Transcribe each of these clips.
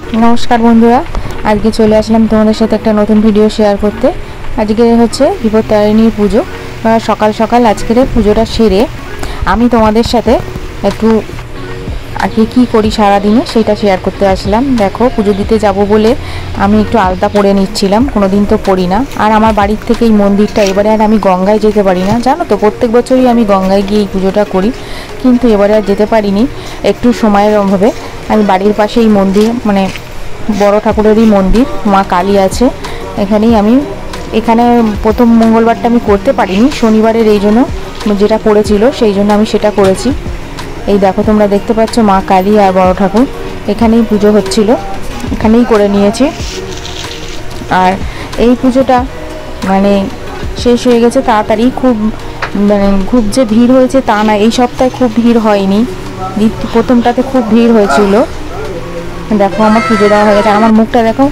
नमस्कार बंधुरा आज के चले आसलाम तुम्हारे साथे एक नतून भिडियो शेयर करते। आज के होच्छे विपत्तारिणी पुजो। सकाल सकाल आज के पुजोटा सेरे आमी तोमादेर साथे एकटू आगे की करी सारा दिने सेटा शेयर करते आसलाम। देखो पुजो दिते जाबो बोले आमी एकटू आलता परे निच्छिलाम, कोनोदिन तो परि ना। आर आमार बाड़िर थेके एई मंदिरटा एबारे आर आमी गंगाय जेते पारि ना, जानो तो प्रत्येक बछरई आमी गंगाय गिये एई पुजोटा करी, किन्तु एबारे आर जेते पारिनी एकटू समयेर अभावे। आमी बाड़िर पाशेई मंदिर माने बड़ ठाकुरेरই मंदिर मा काली आछे, एखानेई आमी एखाने प्रथम मंगलबारटा आमी करते पारिनी, शनिबारेर एई जोन्नो जेटा पड़ेछिलो सेई जोन्नो आमी सेटा करेछि। এই দেখো তোমরা দেখতে পাচ্ছ মা কালী আর বড় ঠাকুর এখানেই পুজো হচ্ছিল, এখানেই করে নিয়েছি। আর এই পুজোটা মানে শেষ হয়ে গেছে তাড়াতাড়ি, খুব যে ভিড় হয়েছে তা না, এই সপ্তাহে খুব ভিড় হয়নি, প্রথমটাতে খুব ভিড় হয়েছিল। দেখো আমার পুজো দেওয়া হয়ে গেছে, আমার মুখটা দেখো।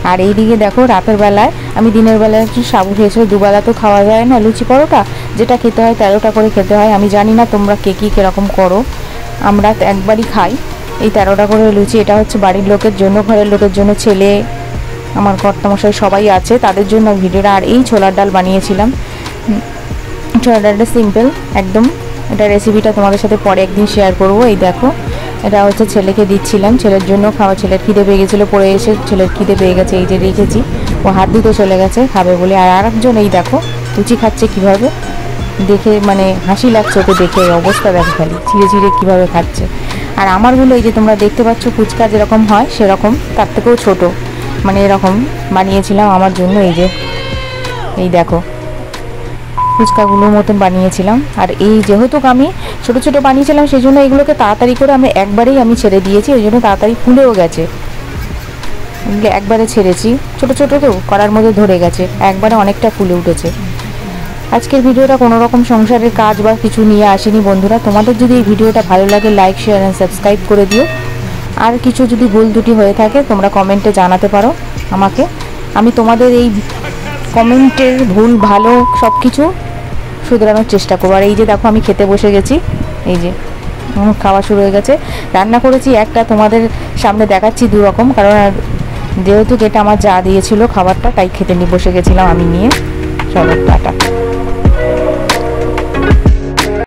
আর এইদিকে দেখো রাতের বেলায় আমি দিনের বেলায় একটু সাবু খেয়েছি, দুবেলা তো খাওয়া যায় না লুচি পরোটা, যেটা খেতে হয় 13টা করে খেতে হয়। আমি জানি না তোমরা কে কী কীরকম করো, আমরা একবারই খাই এই 13টা করে লুচি। এটা হচ্ছে বাড়ির লোকের জন্য, ঘরের লোকের জন্য, ছেলে আমার কর্তামশাই সবাই আছে তাদের জন্য ভিডিওটা। আর এই ছোলার ডাল বানিয়েছিলাম, ছোলার ডালটা সিম্পল একদম, এটা রেসিপিটা তোমাদের সাথে পরে একদিন শেয়ার করব। এই দেখো এটা হচ্ছে ছেলেকে দিচ্ছিলাম, ছেলের জন্য খাওয়া। ছেলের খিদে পেয়ে গেছিলো, পড়ে এসে ছেলের খিদে পেয়ে গেছে, এই যে রেখেছি, ও হাত ধুতে চলে গেছে খাবে বলে। আর আরেকজন এই দেখো লুচি খাচ্ছে কীভাবে, দেখে মানে হাসি লাগছে ওকে দেখে, অবস্থা দেখো খালি ছিঁড়ে ছিঁড়ে কীভাবে খাচ্ছে। আর আমারগুলো এই যে তোমরা দেখতে পাচ্ছ ফুচকা যেরকম হয় সেরকম, তার থেকেও ছোট, মানে এরকম বানিয়েছিলাম আমার জন্য। এই যে এই দেখো ফুচকাগুলোর মতন বানিয়েছিলাম। আর এই যেহেতু আমি ছোটো ছোটো বানিয়েছিলাম সেই জন্য এগুলোকে তাড়াতাড়ি করে আমি একবারেই আমি ছেড়ে দিয়েছি, ওই জন্য তাড়াতাড়ি ফুলেও গেছে। একবারে ছেড়েছি, ছোটো ছোটো তো করার মধ্যে ধরে গেছে, একবারে অনেকটা ফুলে উঠেছে। আজকের ভিডিওটা কোনো রকম সংসারের কাজ বা কিছু নিয়ে আসেনি বন্ধুরা। তোমাদের যদি এই ভিডিওটা ভালো লাগে লাইক শেয়ার অ্যান্ড সাবস্ক্রাইব করে দিও। আর কিছু যদি ভুল ত্রুটি হয়ে থাকে তোমরা কমেন্টে জানাতে পারো আমাকে, আমি তোমাদের এই কমেন্টের ভুল ভালো সব কিছু শুধরানোর চেষ্টা করবো। আর এই যে দেখো আমি খেতে বসে গেছি, এই যে খাওয়া শুরু হয়ে গেছে। রান্না করেছি একটা, তোমাদের সামনে দেখাচ্ছি দু রকম, কারণ যেহেতু এটা আমার যা দিয়েছিল খাবারটা তাই খেতে নিয়ে বসে গেছিলাম আমি নিয়ে। চলো টাটা।